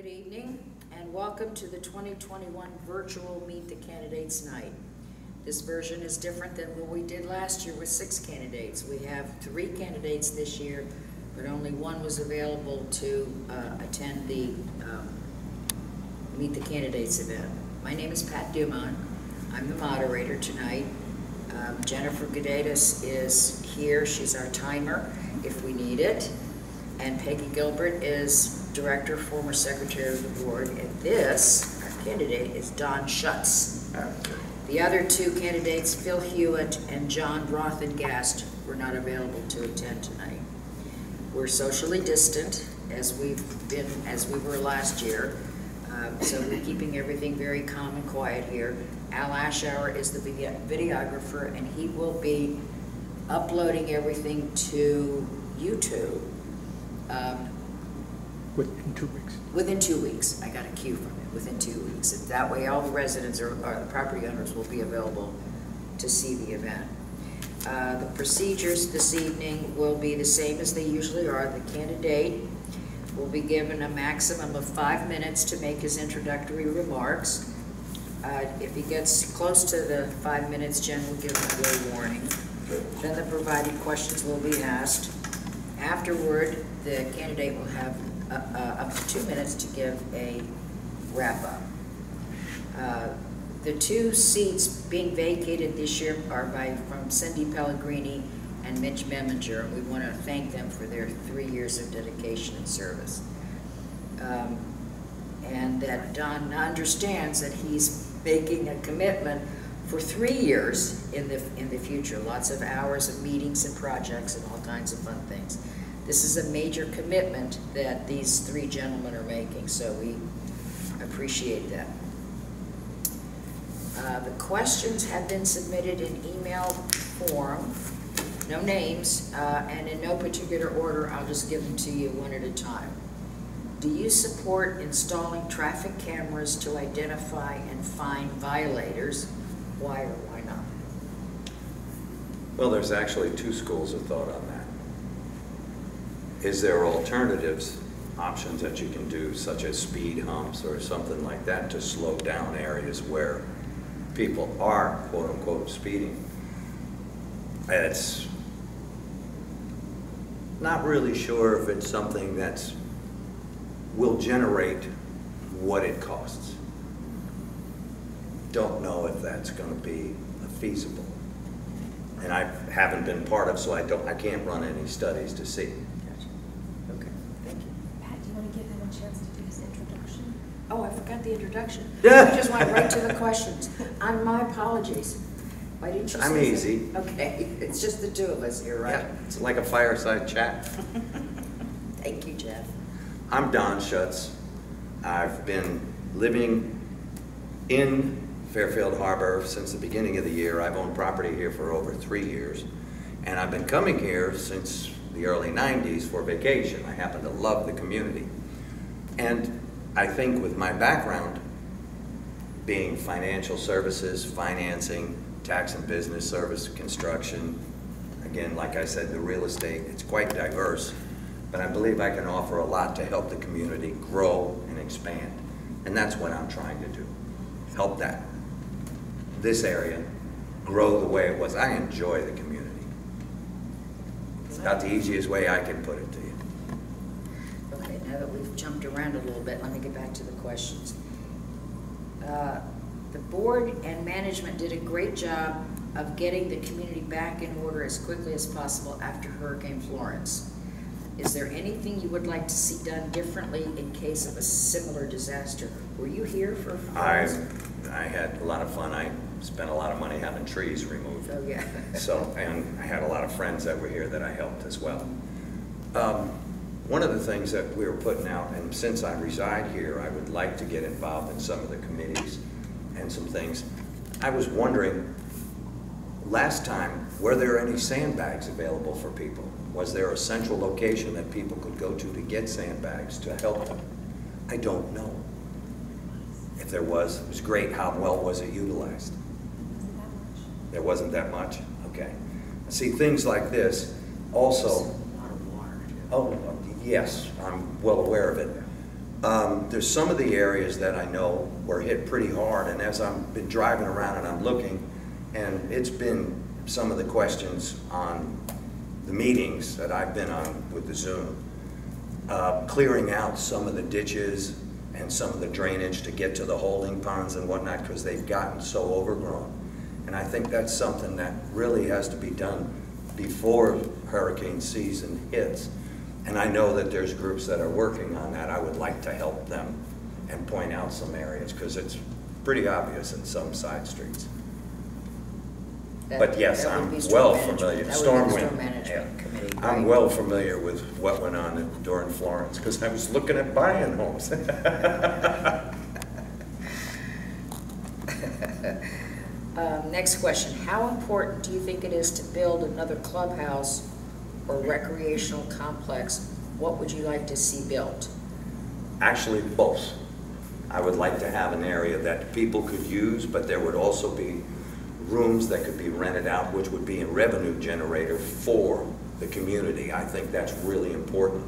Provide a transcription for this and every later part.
Good evening and welcome to the 2021 virtual Meet the Candidates Night. This version is different than what we did last year with 6 candidates. We have 3 candidates this year, but only 1 was available to attend the Meet the Candidates event. My name is Pat Dumon. I'm the moderator tonight. Jennifer Gadetas is here. She's our timer if we need it. And Peggy Gilbert is Director, former Secretary of the Board, and this, our candidate, is Don Schutz. The other 2 candidates, Phil Hewitt and John Rothengast, were not available to attend tonight. We're socially distant, as we were last year, so we're keeping everything very calm and quiet here. Al Ashour is the videographer, and he will be uploading everything to YouTube. Within 2 weeks. Within 2 weeks. I got a cue from it. Within 2 weeks. And that way all the residents or the property owners will be available to see the event. The procedures this evening will be the same as they usually are. The candidate will be given a maximum of 5 minutes to make his introductory remarks. If he gets close to the 5 minutes, Jen will give him a little warning. Then the provided questions will be asked. Afterward, the candidate will have up to 2 minutes to give a wrap-up. The 2 seats being vacated this year are from Cindy Pellegrini and Mitch Meminger, and we want to thank them for their 3 years of dedication and service. And that Don understands that he's making a commitment for 3 years in the future. Lots of hours of meetings and projects and all kinds of fun things. This is a major commitment that these 3 gentlemen are making, so we appreciate that. The questions have been submitted in email form, no names, and in no particular order. I'll just give them to you one at a time. Do you support installing traffic cameras to identify and fine violators? Why or why not? Well, there's actually 2 schools of thought on that. Is there alternatives, options that you can do, such as speed humps or something like that, to slow down areas where people are, quote unquote, speeding? It's not really sure if it's something that will generate what it costs. Don't know if that's going to be feasible. And I haven't been part of, so I can't run any studies to see. Okay, thank you. Pat, do you want to give him a chance to do his introduction? Oh, I forgot the introduction. Yeah. We just went right to the questions. My apologies. Why didn't you say I'm easy. that? Okay, it's just the 2 of us here, right? Yeah, it's like a fireside chat. Thank you, Jeff. I'm Don Schutz. I've been living in Fairfield Harbour since the beginning of the year. I've owned property here for over 3 years. And I've been coming here since the early 90s for vacation. I happen to love the community. And I think with my background, being financial services, financing, tax and business service, construction, again, like I said, the real estate, it's quite diverse. But I believe I can offer a lot to help the community grow and expand. And that's what I'm trying to do. Help this area grow the way it was. I enjoy the community. It's not the easiest way I can put it to you. Okay, now that we've jumped around a little bit, let me get back to the questions. The board and management did a great job of getting the community back in order as quickly as possible after Hurricane Florence. Is there anything you would like to see done differently in case of a similar disaster? Were you here for Florence? I had a lot of fun. I spent a lot of money having trees removed. Oh, yeah. And I had a lot of friends that were here that I helped as well. One of the things that we were putting out, and since I reside here, I would like to get involved in some of the committees and some things. I was wondering, last time, were there any sandbags available for people? Was there a central location that people could go to get sandbags to help them? I don't know. If there was, it was great. How well was it utilized? Wasn't that much. There wasn't that much? Okay. See, things like this also. A lot of water. Oh, yes, I'm well aware of it. There's some of the areas that I know were hit pretty hard, and as I've been driving around and I'm looking, and it's been some of the questions on the meetings that I've been on with the Zoom, clearing out some of the ditches and some of the drainage to get to the holding ponds and whatnot, because they've gotten so overgrown. And I think that's something that really has to be done before hurricane season hits. And I know that there's groups that are working on that. I would like to help them and point out some areas, because it's pretty obvious in some side streets. But yes, I'm well familiar. Storm Management Committee. I'm well familiar with what went on during Florence, because I was looking at buying homes. Next question. How important do you think it is to build another clubhouse or recreational complex? What would you like to see built? Actually, both. I would like to have an area that people could use, but there would also be rooms that could be rented out, which would be a revenue generator for the community. I think that's really important.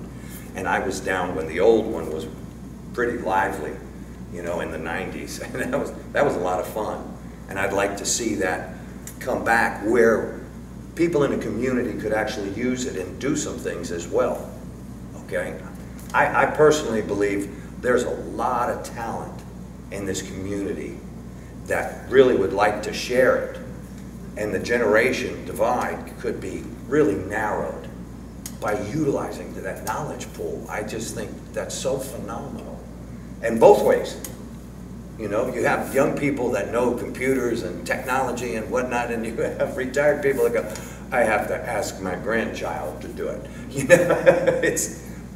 And I was down when the old one was pretty lively, you know, in the 90s. And that was a lot of fun. And I'd like to see that come back where people in the community could actually use it and do some things as well, okay? I personally believe there's a lot of talent in this community that really would like to share it, and the generation divide could be really narrowed by utilizing that knowledge pool. I just think that's so phenomenal. And both ways. You know, you have young people that know computers and technology and whatnot, and you have retired people that go, I have to ask my grandchild to do it. You know,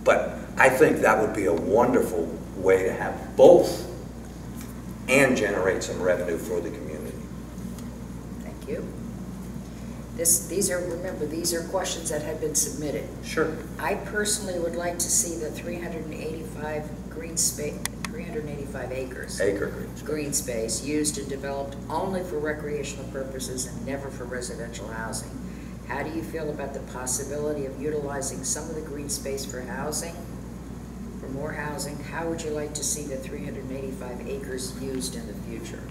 but I think that would be a wonderful way to have both and generate some revenue for the community. Thank you. Remember, these are questions that have been submitted. Sure. I personally would like to see the 385 acres. Green space used and developed only for recreational purposes and never for residential housing. How do you feel about the possibility of utilizing some of the green space for housing, for more housing? How would you like to see the 385 acres used in the future?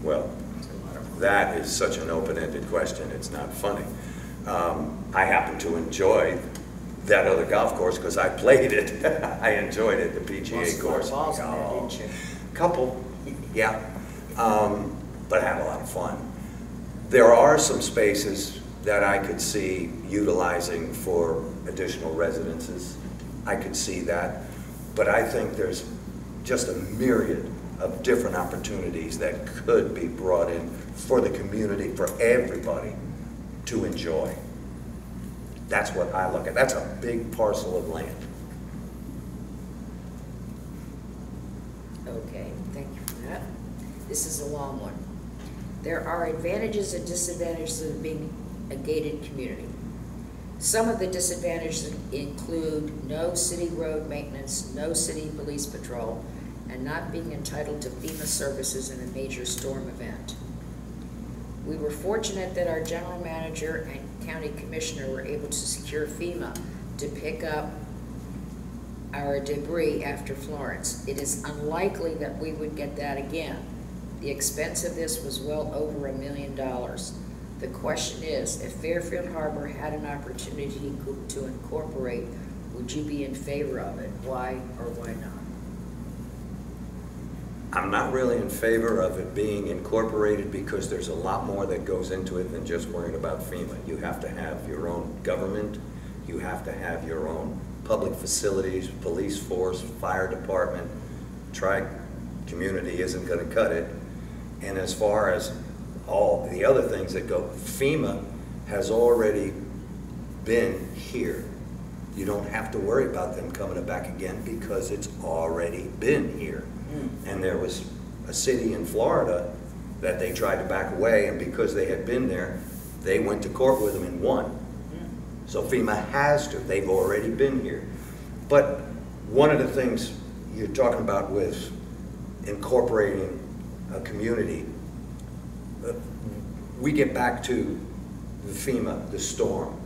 Well, that is such an open-ended question. It's not funny. I happen to enjoy that other golf course because I played it. I enjoyed it, the PGA course. Balls in there, didn't you? Couple, yeah. But I had a lot of fun. There are some spaces that I could see utilizing for additional residences. I could see that. But I think there's just a myriad of different opportunities that could be brought in for the community, for everybody to enjoy. That's what I look at. That's a big parcel of land. Okay, thank you for that. This is a long one. There are advantages and disadvantages of being a gated community. Some of the disadvantages include no city road maintenance, no city police patrol, and not being entitled to FEMA services in a major storm event. We were fortunate that our general manager and county commissioner were able to secure FEMA to pick up our debris after Florence. It is unlikely that we would get that again. The expense of this was well over $1 million. The question is, if Fairfield Harbour had an opportunity to incorporate, would you be in favor of it? Why or why not? I'm not really in favor of it being incorporated because there's a lot more that goes into it than just worrying about FEMA. You have to have your own government, you have to have your own public facilities, police force, fire department. Tri-community isn't going to cut it. And as far as all the other things that go, FEMA has already been here. You don't have to worry about them coming back again because it's already been here. And there was a city in Florida that they tried to back away, and because they had been there, they went to court with them and won. So FEMA has to. They've already been here. But one of the things you're talking about with incorporating a community, we get back to the FEMA, the storm.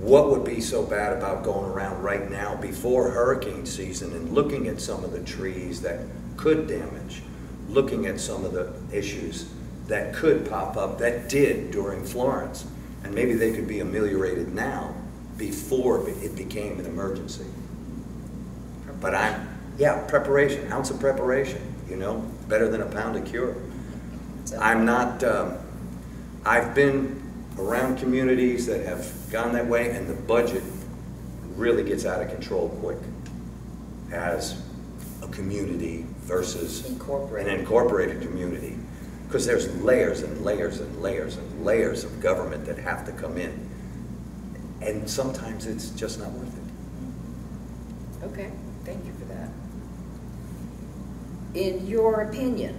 what would be so bad about going around right now before hurricane season and looking at some of the trees that could damage, looking at some of the issues that could pop up, that did during Florence, and maybe they could be ameliorated now before it became an emergency. But preparation, ounce of preparation, you know, better than a pound of cure. I'm not, I've been around communities that have gone that way, and the budget really gets out of control quick as a community versus an incorporated community, because there's layers and layers and layers and layers of government that have to come in, and sometimes it's just not worth it. Okay, thank you for that. In your opinion,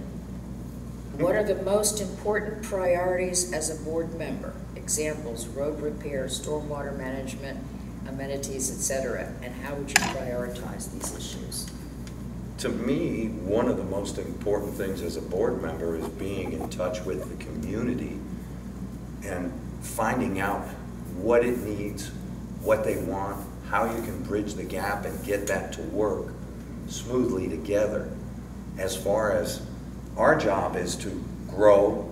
what are the most important priorities as a board member? Examples: road repair, stormwater management, amenities, etc. And how would you prioritize these issues? To me, one of the most important things as a board member is being in touch with the community and finding out what it needs, what they want, how you can bridge the gap and get that to work smoothly together. As far as our job is to grow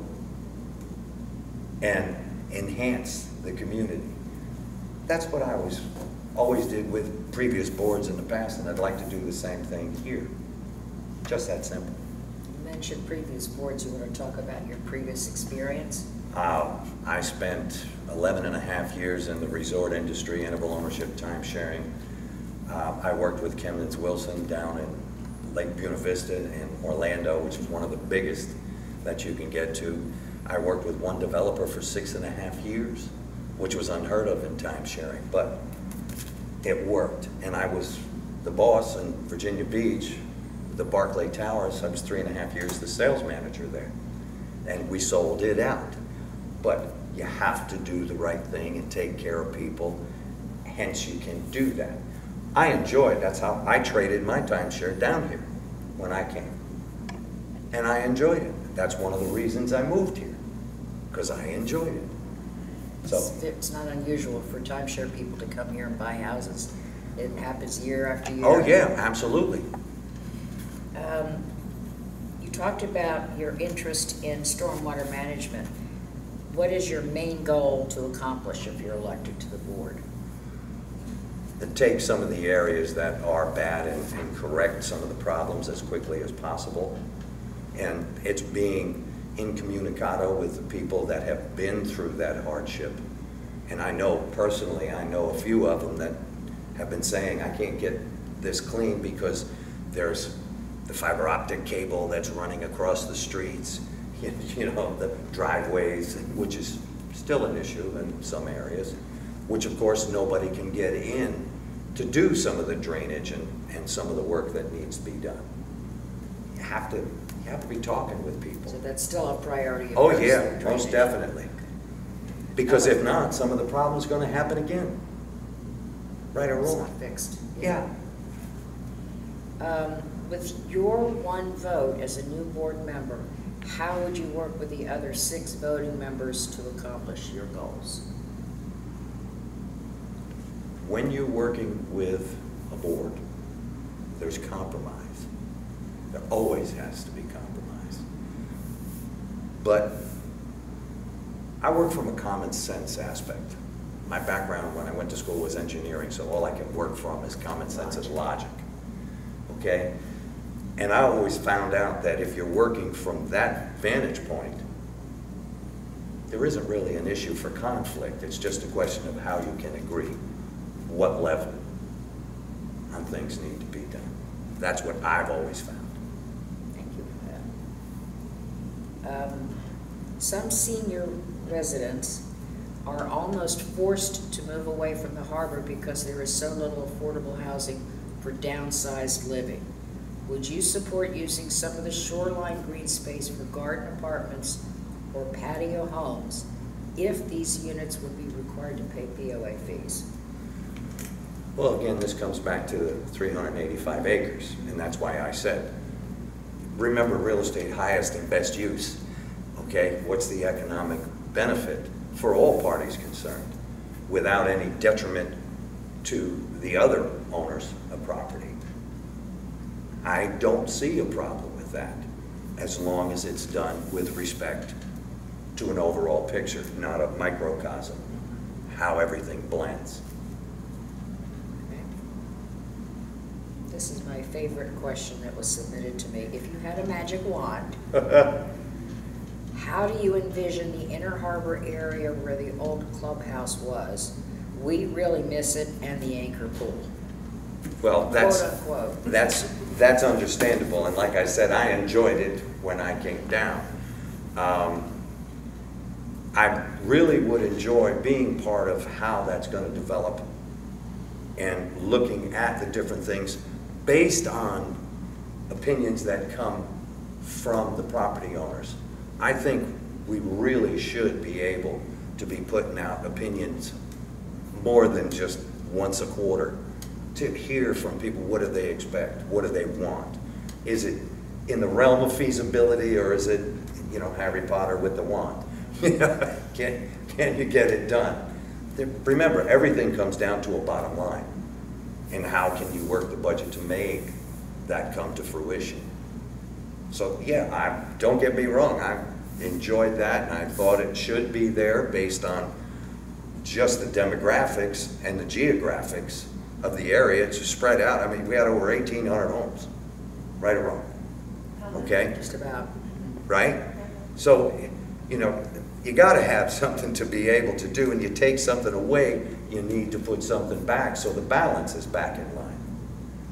and enhance the community. That's what I always did with previous boards in the past, and I'd like to do the same thing here. Just that simple. You mentioned previous boards. You want to talk about your previous experience? I spent 11.5 years in the resort industry, interval ownership, time sharing. I worked with Kemnitz Wilson down in Lake Buena Vista in Orlando, which is one of the biggest that you can get to. I worked with one developer for 6.5 years, which was unheard of in time sharing, but it worked. And I was the boss in Virginia Beach, the Barclay Towers. I was 3.5 years the sales manager there, and we sold it out. But you have to do the right thing and take care of people, hence you can do that. I enjoyed, that's how I traded my timeshare down here when I came. And I enjoyed it. That's one of the reasons I moved here, because I enjoyed it. So it's not unusual for timeshare people to come here and buy houses. It happens year after year. Oh yeah, absolutely. You talked about your interest in stormwater management. What is your main goal to accomplish if you're elected to the board? To take some of the areas that are bad and correct some of the problems as quickly as possible. And it's being incommunicado with the people that have been through that hardship. And I know personally, I know a few of them that have been saying, I can't get this clean because there's the fiber optic cable that's running across the streets, you know, the driveways, which is still an issue in some areas, which of course nobody can get in to do some of the drainage and some of the work that needs to be done. You have to be talking with people. So that's still a priority. Oh yeah, most definitely. Because if not, some of the problem's going to happen again. Right or It's wrong. not fixed. Yeah. With your one vote as a new board member, how would you work with the other 6 voting members to accomplish your goals? When you're working with a board, there's compromise. There always has to be compromise. But I work from a common sense aspect. My background when I went to school was engineering, so all I can work from is common sense and logic. Okay? And I always found out that if you're working from that vantage point, there isn't really an issue for conflict. It's just a question of how you can agree, what level on things need to be done. That's what I've always found. Thank you for that. Some senior residents are almost forced to move away from the harbor because there is so little affordable housing for downsized living. Would you support using some of the shoreline green space for garden apartments or patio homes if these units would be required to pay POA fees? Well, again, this comes back to the 385 acres, and that's why I said, remember real estate highest and best use, okay? What's the economic benefit for all parties concerned? without any detriment to the other owners of property. I don't see a problem with that, as long as it's done with respect to an overall picture, not a microcosm, how everything blends. This is my favorite question that was submitted to me. If you had a magic wand, how do you envision the Inner Harbor area where the old clubhouse was? We really miss it, and the anchor pool. Well, Quote unquote. that's understandable, and like I said, I enjoyed it when I came down. I really would enjoy being part of how that's going to develop and looking at the different things based on opinions that come from the property owners. I think we really should be able to be putting out opinions more than just once a quarter, to hear from people, what do they expect, what do they want? Is it in the realm of feasibility, or is it, you know, Harry Potter with the wand? Can you get it done? Remember, everything comes down to a bottom line, and how can you work the budget to make that come to fruition? So yeah, don't get me wrong, I enjoyed that, and I thought it should be there based on just the demographics and the geographics of the area. It's spread out. I mean, we had over 1,800 homes, right or wrong, okay? Just about. Right? So, you know, you gotta have something to be able to do, and you take something away, you need to put something back, so the balance is back in line.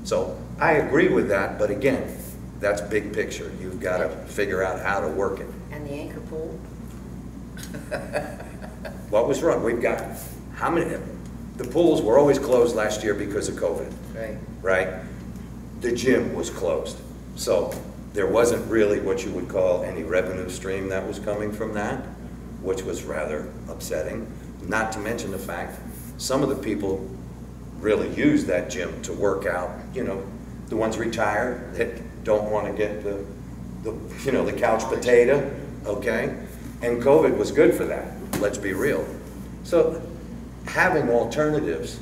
So I agree with that, but again, that's big picture. You've got to figure out how to work it. And the anchor pool? What was wrong? We've got, how many, the pools were always closed last year because of COVID. Right. Right? The gym was closed. So there wasn't really what you would call any revenue stream that was coming from that, which was rather upsetting. Not to mention the fact, some of the people really use that gym to work out. You know, the ones retired that don't want to get the you know, the couch potato, okay? And COVID was good for that, let's be real. So having alternatives,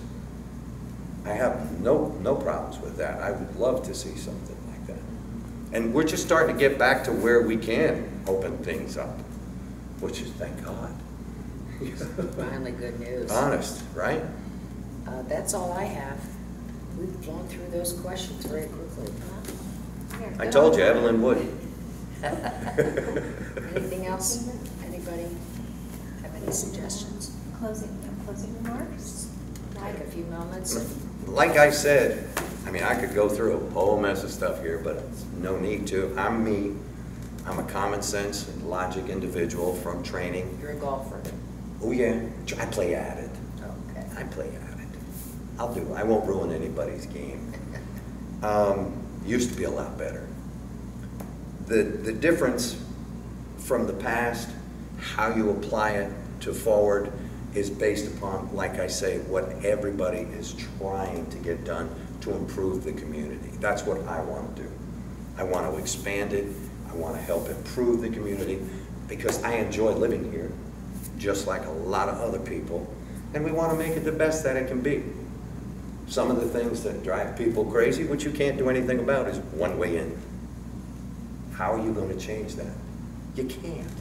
I have no problems with that. I would love to see something like that. And we're just starting to get back to where we can open things up, which is, thank God. Finally, good news. Honest, right? That's all I have. We've blown through those questions very quickly. I told you, Evelyn would. Anything else? Anybody have any suggestions? Closing remarks? Take a few moments. Like I said, I mean, I could go through a whole mess of stuff here, but no need to. I'm me. I'm a common sense and logic individual from training. You're a golfer. Oh yeah, I play at it. Okay. I play at it. I'll do it. I won't ruin anybody's game. Used to be a lot better. The difference from the past, how you apply it to forward, is based upon, like I say, what everybody is trying to get done to improve the community. That's what I want to do. I want to expand it. I want to help improve the community because I enjoy living here, just like a lot of other people, and we want to make it the best that it can be. Some of the things that drive people crazy, which you can't do anything about, is one way in. How are you going to change that? You can't.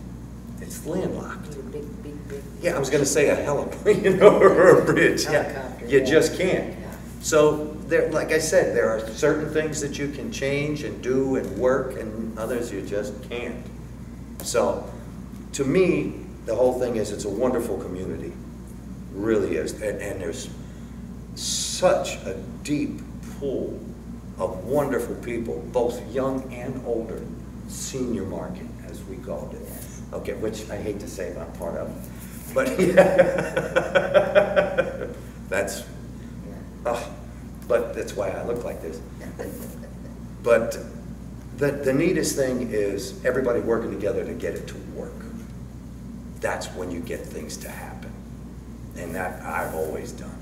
It's landlocked. Big. Yeah, I was going to say a heliplane, you know, or a bridge. Helicopter, Yeah, you yeah. just can't. Yeah. So, there, like I said, there are certain things that you can change and do and work, and others you just can't. So, to me, the whole thing is it's a wonderful community. Really is. And there's such a deep pool of wonderful people, both young and older. Senior market, as we called it. Yes. Okay, which I hate to say I'm part of. But yeah, that's, but that's why I look like this. But the neatest thing is everybody working together to get it to work. That's when you get things to happen. And that I've always done.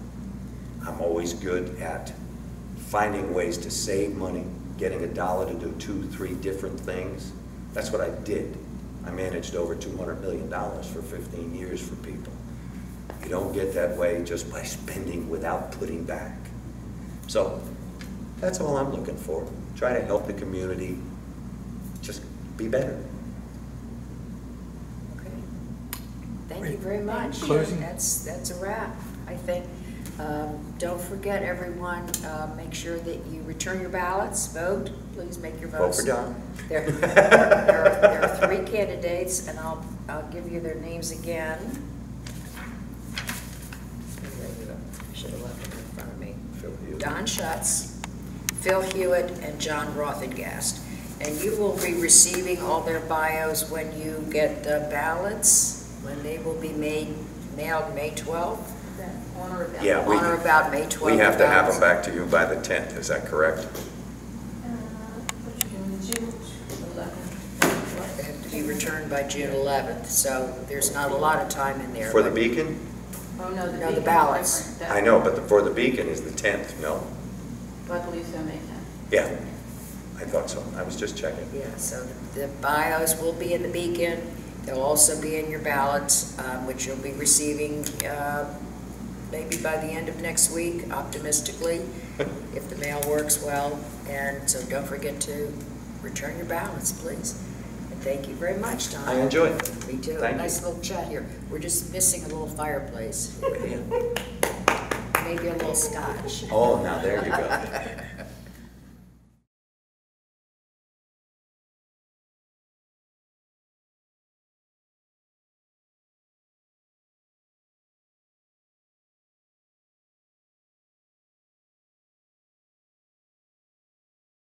I'm always good at finding ways to save money, getting $1 to do 2, 3 different things. That's what I did. I managed over $200 million for 15 years for people. You don't get that way just by spending without putting back. So that's all I'm looking for. Try to help the community just be better. Okay. Thank you very much. Closing. That's a wrap, I think. Don't forget, everyone, make sure that you return your ballots, vote. Please make your Vote votes. for Don. There are 3 candidates, and I'll give you their names again. I should have left them in front of me. Don Schutz, Phil Hewitt, and John Rothengast. And you will be receiving all their bios when you get the ballots, when they will be mailed May 12th. On or about. Yeah, On or about May 12th. we have to have them back to you by the 10th, is that correct? June 11th. They have to be returned by June 11th, so there's not a lot of time in there. For the but- beacon? Oh, no, No, the ballots. I know, but for the beacon is the 10th, no? I believe so, May 10th. Yeah, I thought so. I was just checking. Yeah, so the bios will be in the beacon. They'll also be in your ballots, which you'll be receiving maybe by the end of next week, optimistically, if the mail works well. And so don't forget to return your ballots, please. And thank you very much, Tom. I enjoyed it. Me too. Thank you. Nice little chat here. We're just missing a little fireplace. Maybe a little scotch. Oh, now there you go.